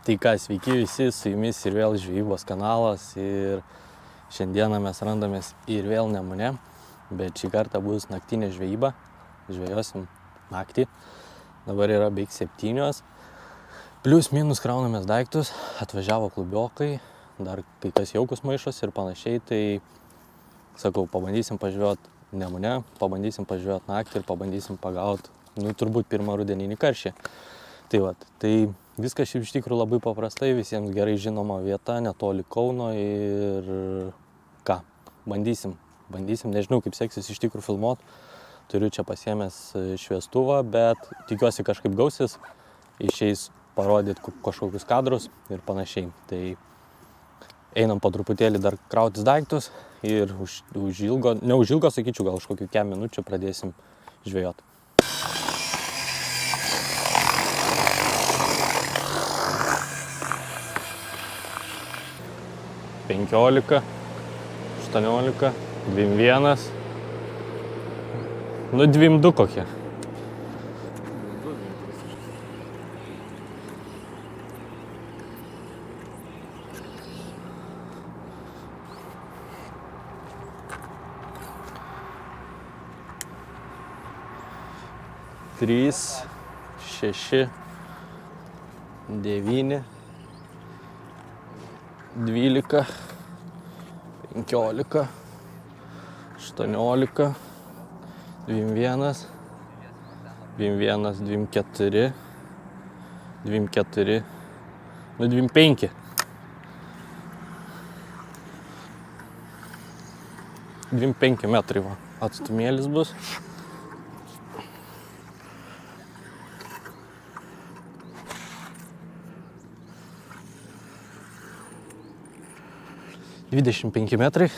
Tai ką, sveiki visi, su jumis ir vėl žvejybos kanalas ir šiandieną mes randamės ir vėl Nemune, bet šį kartą bus naktinė žvejyba, žvejosim naktį, dabar yra beveik 7, plius minus kraunamės daiktus, atvažiavo klubiokai, dar kai kas jaukus maišos ir panašiai, tai sakau, pabandysim pažvejot Nemune, pabandysim pažvejot naktį ir pabandysim pagaut, turbūt pirmą rudeninį karšį. Tai viskas iš tikrųjų labai paprastai, visiems gerai žinoma vieta, netoli Kauno ir ką, bandysim, nežinau kaip seksis iš tikrųjų filmuot, turiu čia pasiėmęs šviestuvą, bet tikiuosi kažkaip gausis, išeis parodyti kažkokius kadrus ir panašiai. Tai einam po truputėlį dar krautis daiktus ir neužilgo, sakyčiau, gal už kokių 5 minučių pradėsim žvejot. Penkiolika, 18, 21, 22 kokie. Trys, 6, 9, 12, 15, 18, 21, 24, 25. 25 metrai va, atstumėlis bus. $25 metrai,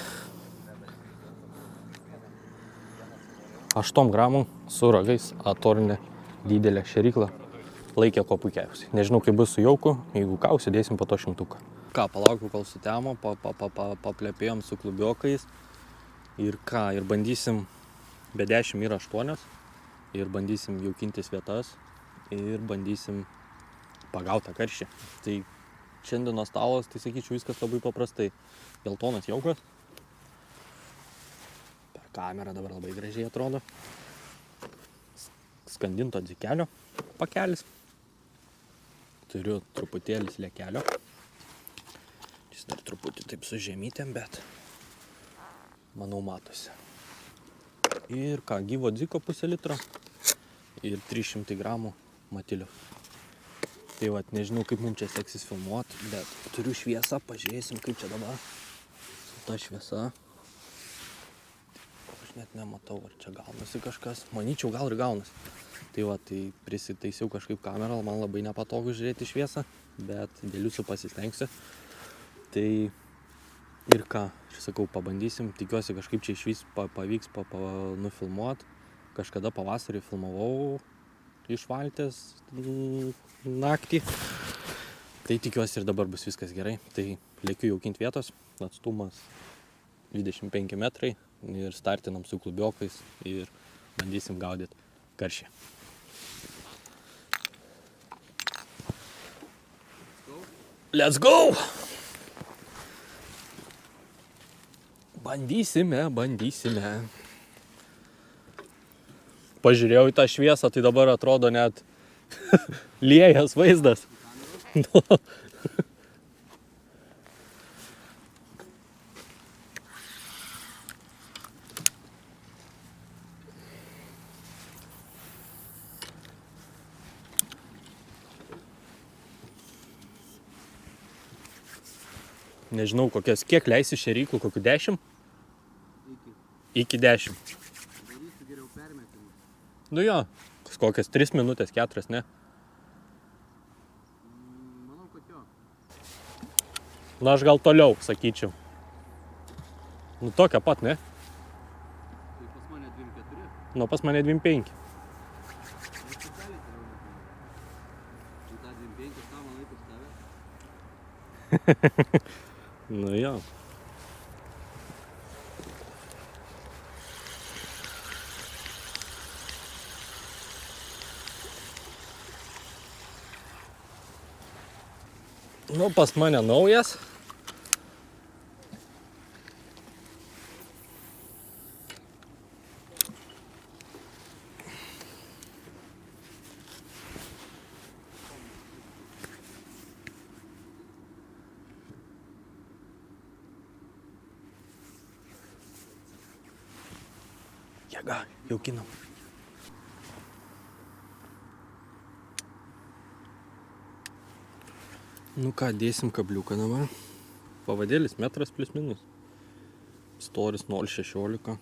8 gramų su ragais, atorinė didelė šėrykla, laikė ko puikiausiai. Nežinau, kaip bus su jauku, jeigu ką, užsidėsim po to 100. Ką, palaukiu, kol sutemo, paplepėjom su klubiokais ir ką, ir bandysim, be 10 yra 8, ir bandysim jaukintis vietas ir bandysim pagautą karšį. Tai šiandienos stalas, tai sakyčiau, viskas labai paprastai. Geltonas jaukas. Per kamerą dabar labai gražiai atrodo. Skandinto dzikelio pakelis. Turiu truputėlį sliekelio. Jis dar truputį taip su žemytėm, bet manau matosi. Ir ką, gyvo dziko pusę litro ir 300 gramų matilio. Tai vat, nežinau, kaip mums čia seksis filmuot, bet turiu šviesą, pažiūrėsim, kaip čia dabar su ta šviesa. Aš net nematau, ar čia gaunasi kažkas. Manyčiau, gal ir gaunasi. Tai va, tai prisitaisiau kažkaip kamerą, man labai nepatogu žiūrėti šviesą, bet dėl jūsų pasistengsiu. Tai ir ką, aš sakau, pabandysim, tikiuosi kažkaip čia išvis pavyks nufilmuot. Kažkada pavasarį filmavau iš valties naktį. Tai tikiuosi ir dabar bus viskas gerai. Tai lėkiu jaukinti vietos, atstumas 25 metrai ir startinam su klubiokais ir bandysim gaudyti karšį. Let's go! Bandysime. Pažiūrėjau į tą šviesą, tai dabar atrodo net liejas vaizdas. Nežinau, kiek leisi šėryklų, kokių 10? Iki 10. Darysiu geriau permetimus. Nu jo, kokias 3 minutės, 4, ne? Manau, kad jo. Na, aš gal toliau, sakyčiau. Nu, tokia pat, ne? Tai pas mane 2,4. Nu, pas mane 2,5. Aš specialiai toliau nežinau. Tai tą 2,5 tavo laikus tave. Nu jo. Nu, pas mane naujas. Jėga, jaukinam. Nu ką, dėsim kabliuką dabar. Pavadėlis metras plius minus. Storis 0,16.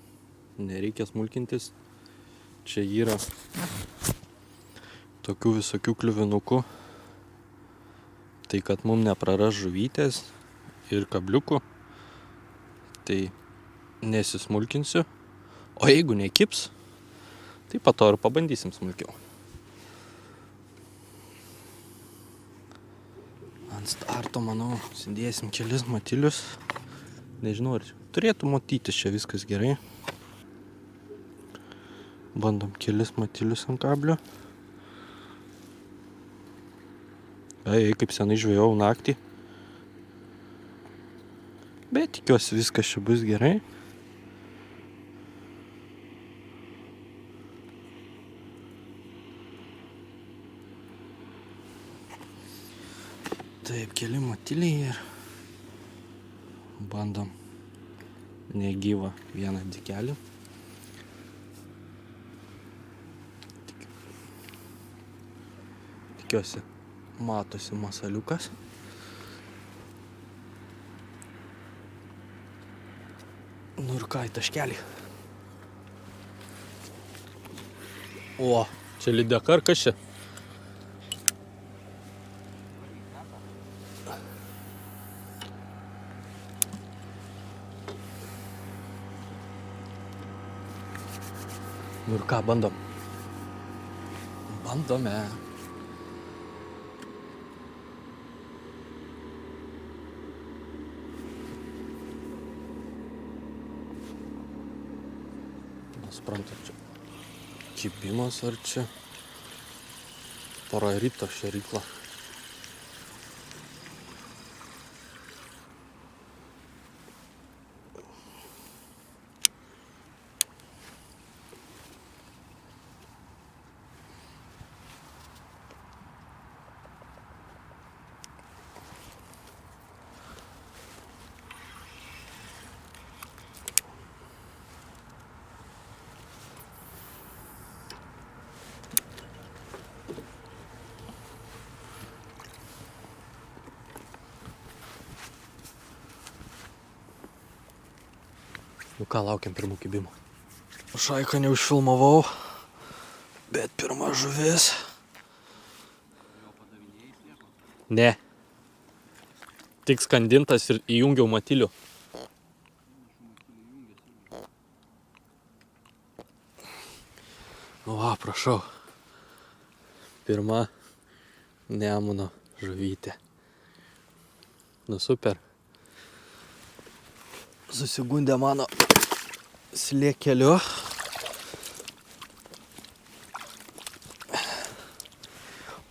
Nereikia smulkintis. Čia yra tokių visokių kliuvinukų. Tai kad mum nepraras žuvytės ir kabliukų. Tai nesismulkinsiu. O jeigu nekips, tai po to ir pabandysim smulkiau. Ant starto, manau, sudėsim kelis matilius. Nežinau, ar turėtų matytis čia viskas gerai. Bandom kelis matilius ant kablio. Kaip senai žvejau naktį. Bet tikiuosi viskas čia bus gerai. Taip, keli matiliai ir bandom negyvą vieną dykelį. Tikiuosi matosi masaliukas. Nu ir ką, į taškelį. O, čia lydeka ar kas čia? Nu ir ką, bandom? Bandome. Nesuprantu, čia kibimas ar čia pararito šėrykla. Nu ką, laukiam pirmų kibimų. Šaiką neužfilmavau, bet pirma žuvis. Ne. Tik skandintas ir įjungiau matilių. Nu va, prašau. Pirma Nemuno žuvytė. Nu super. Susigundė mano slėkeliu.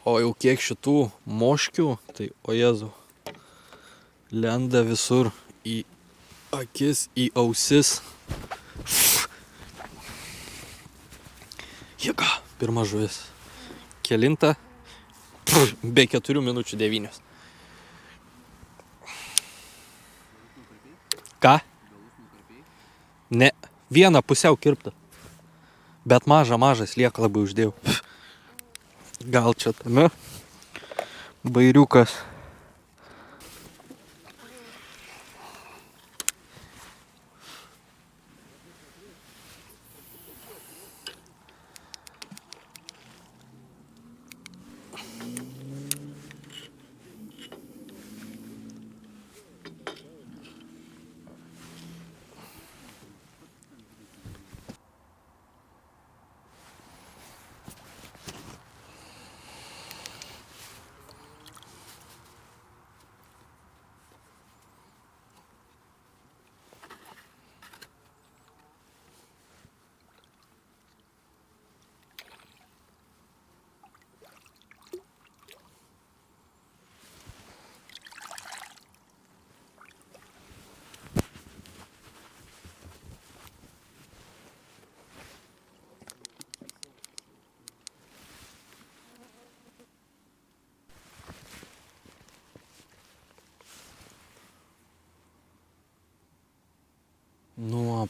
O jau kiek šitų moškių, tai o Jėzau, lenda visur į akis, į ausis. Jėga, pirma žuvis. Kelinta? Be 4 minučių 9. Ką? Ne, vieną pusiau kirptą. Bet mažas lieka labai uždėjau. Gal čia tame bairiukas.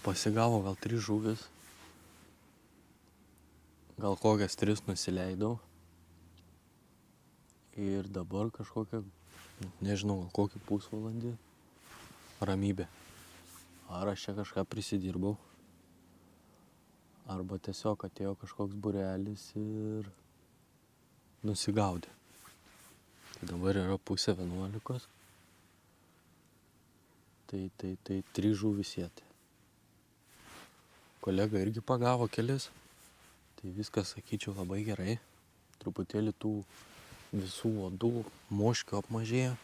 pasigavo gal 3 žuvis. Gal kokias 3 nusileidau. Ir dabar kažkokią, nežinau, gal kokį pusvalandį ramybė. Ar aš čia kažką prisidirbau, arba tiesiog atėjo kažkoks būrelis ir nusigaudė. Tai dabar yra 10:30. Tai 3 žuvis sėti. Kolega irgi pagavo kelis. Tai viskas, sakyčiau, labai gerai. Truputėlį tų visų uodų moškių apmažėjo.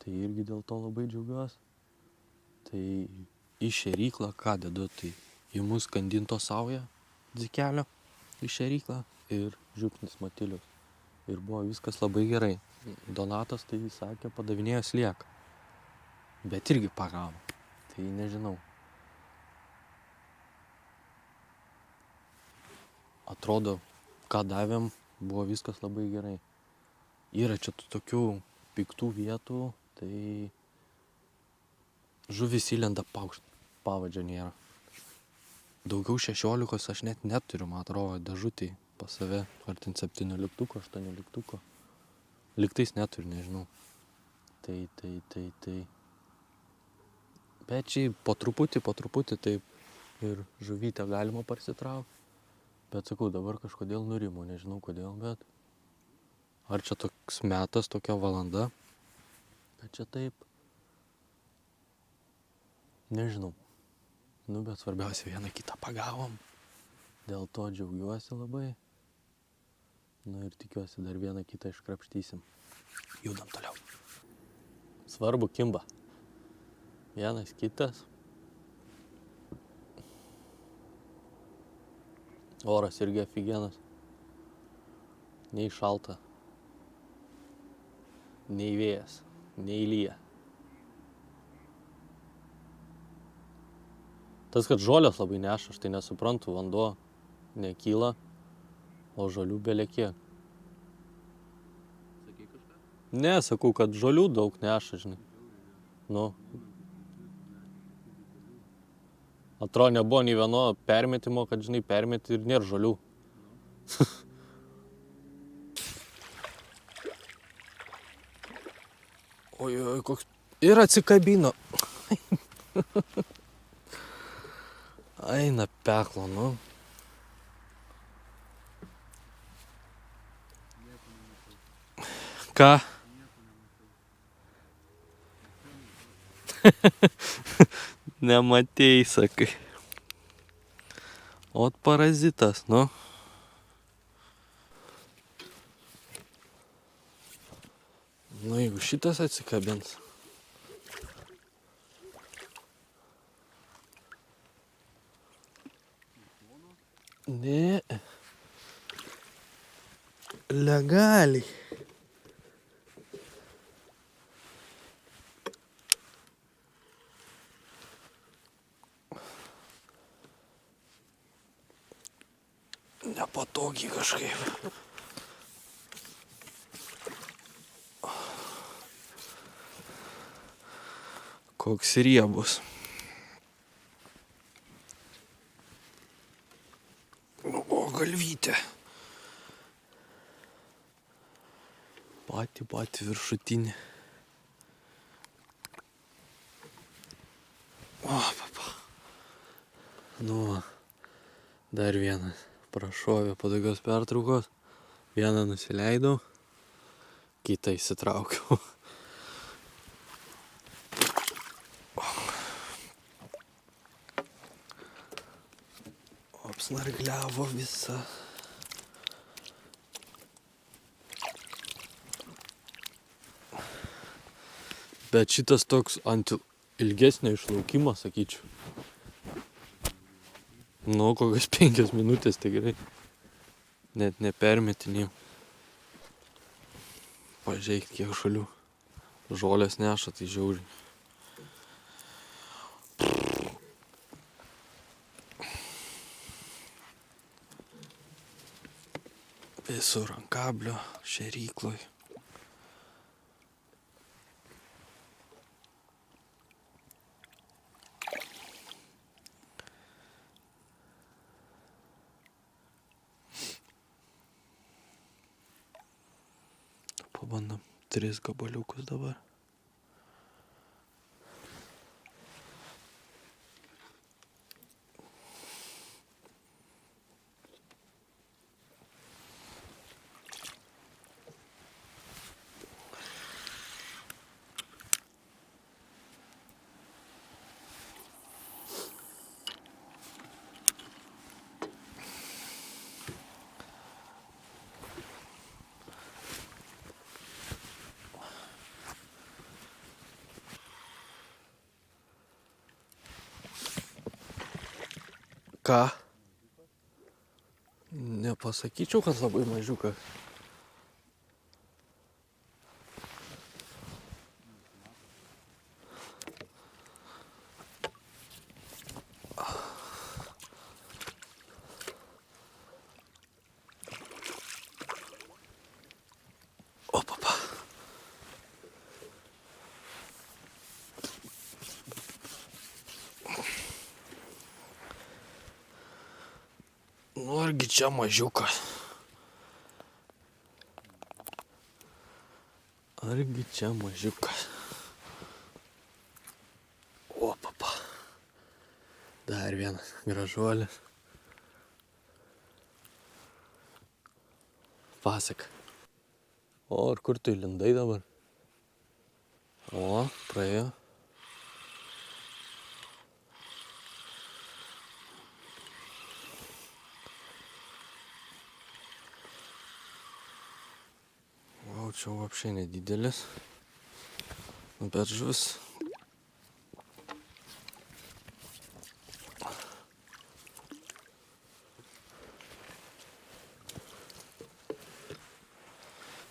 Tai irgi dėl to labai džiaugiuosi. Tai į šėryklą ką dedu, tai imu skandinto saują dzikelio į šėryklą ir žiupsnis matilius. Ir buvo viskas labai gerai. Donatas tai sakė, padavinėjo slieką. Bet irgi pagavo. Tai nežinau. Atrodo, ką davėm, buvo viskas labai gerai. Yra čia tokių piktų vietų, tai žuvis įlenda paukšt, pavadžio nėra. Daugiau 16 aš net neturiu, man atrodo, dėžutėj pas save. Ar ten 17, 18. Lygtais neturiu, nežinau. Tai. Bet čia po truputį taip ir žuvytę galima parsitraukti. Bet sakau, dabar kažkodėl nurimo, nežinau kodėl, bet ar čia toks metas, tokia valanda, bet čia taip, nežinau. Nu, bet svarbiausia, vieną kitą pagavom, dėl to džiaugiuosi labai. Nu ir tikiuosi, dar vieną kitą iškrapštysim. Judam toliau. Svarbu kimba. Vienas kitas. Oras irgi aфиgenas. Nei šalta, nei vėjas, nei lyja. Tas, kad žolės labai neša, aš tai nesuprantu, vanduo nekyla, o žolių belekiek. Sakei kažką? Ne, sakau, kad žolių daug neša, žinai. Nu. Atrodo, nebuvo nei vieno permetimo, kad, žinai, permeti ir nėra žolių. Oi, koks... Ir atsikabino. Eina peklo, nu. Ką? Nematei, sakai. Ot parazitas, nu. Nu, jeigu šitas atsikabins. Ne. Legaliai. Nepatogiai kažkaip. Koks riebus. O, galvytė. Pati viršutinė. O, papa. Nu, dar vienas. Prašovė po tokios pertraukos. Vieną nusileidau, kitą įsitraukiau. Apsnargliavo visa. Bet šitas toks ant ilgesnio išlaukimo, sakyčiau. Nu, kokios 5 minutės tikrai. Net nepermetinėjau. Pažiūrėk, kiek šalių. Žolės neša, tai žiauriai. Visur ant kablio, šėrykloj. Pabandom 3 gabaliukus dabar. Ką? Nepasakyčiau, kad labai mažiukas. O, papa. Nu, argi čia mažiukas. Argi čia mažiukas. O, papa. Dar vienas gražuolis. Pasaka. O, ir kur tu įlindai dabar? O, praėjo. O, čia vapšiai nedidelis. Bet žuvis.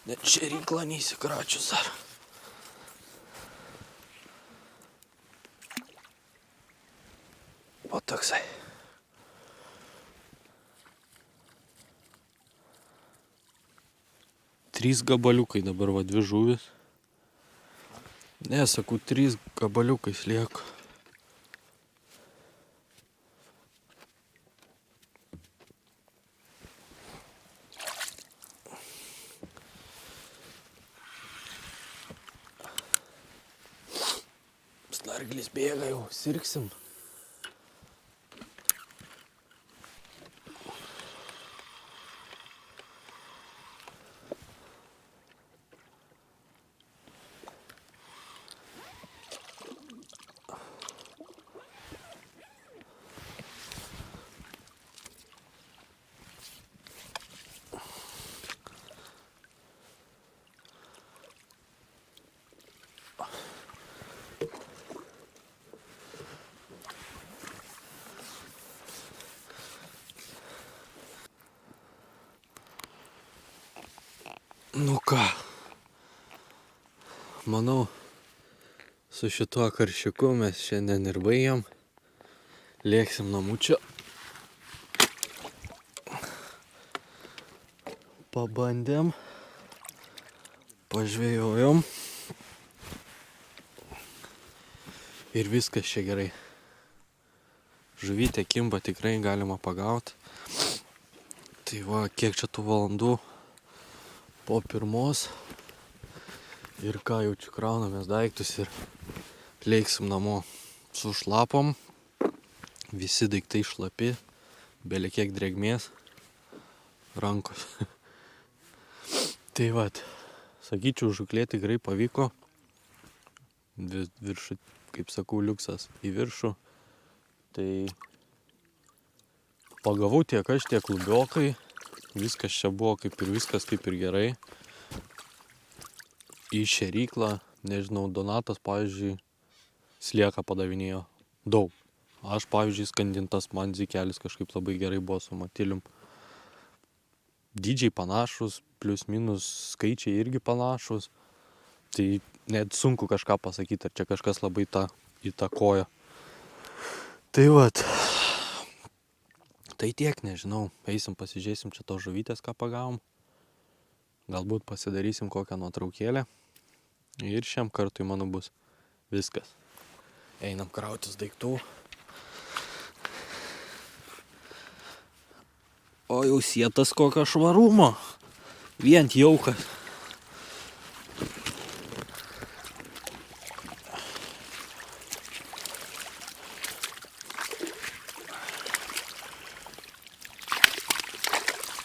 Net šėryklą neįsikračius dar. O toksai. Trys gabaliukai dabar, va, 2 žuvis. Ne, sakau, 3 gabaliukais lieka. Snarglis bėga jau, sirgsim. Nu ką, manau, su šituo karšiuku mes šiandien ir baigiam. Lėksim namučio. Pabandėm. Pažvejojom. Ir viskas čia gerai. Žuvytė kimba tikrai galima pagauti. Tai va, kiek čia tų valandų. Po 1. Ir ką, jau čia kraunamės daiktus ir leiksim namo su šlapom. Visi daiktai šlapi, belė kiek drėgmės, rankos. Tai vat, sakyčiau, žuklė tikrai pavyko. Viršų, kaip sakau, liuksas į viršų. Tai pagavau tiek aš, tiek lubiokai. Viskas čia buvo kaip ir viskas, kaip ir gerai. Į šėryklą, nežinau, Donatas, pavyzdžiui, slieką padavinėjo daug. Aš, pavyzdžiui, skandintas, man zikelis kažkaip labai gerai buvo su matilium. Dydžiai panašus, plius minus skaičiai irgi panašus. Tai net sunku kažką pasakyti, ar čia kažkas labai tą įtakoja. Tai vat. Tai tiek, nežinau, eisim pasižiūrėsim čia to žuvytės, ką pagavom. Galbūt pasidarysim kokią nuotraukėlę. Ir šiam kartui, manau, bus viskas. Einam krautis daiktų. O jau sietas kokio švarumo. Vien jaukas.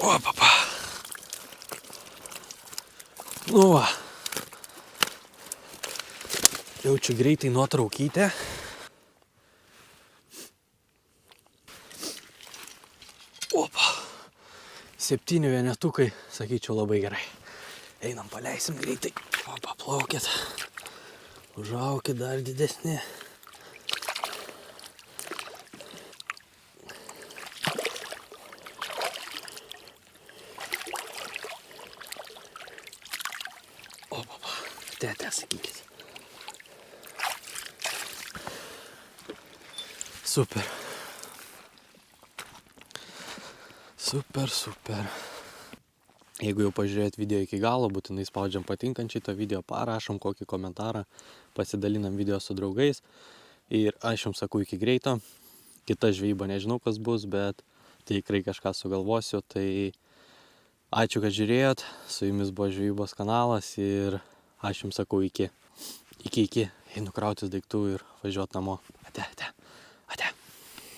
O, papa. Nu va. Jau čia greitai nuotraukytė. Opa. 7 vienetukai, sakyčiau, labai gerai. Einam, paleisim greitai. Opa, plaukit. Užaukit dar didesni. Opa, tete, sakykit. Super. Super. Jeigu jau pažiūrėjot video iki galo, būtinai spaudžiam patinkant šitą video, parašom kokį komentarą, pasidalinam video su draugais. Ir aš jums sakau iki greito. Kita žvejyba nežinau kas bus, bet tikrai kažką sugalvosiu. Tai ačiū, kad žiūrėjot. Su jumis buvo žvejybos kanalas ir aš jums sakau iki. Einu krautis daiktų ir važiuot namo. Ate.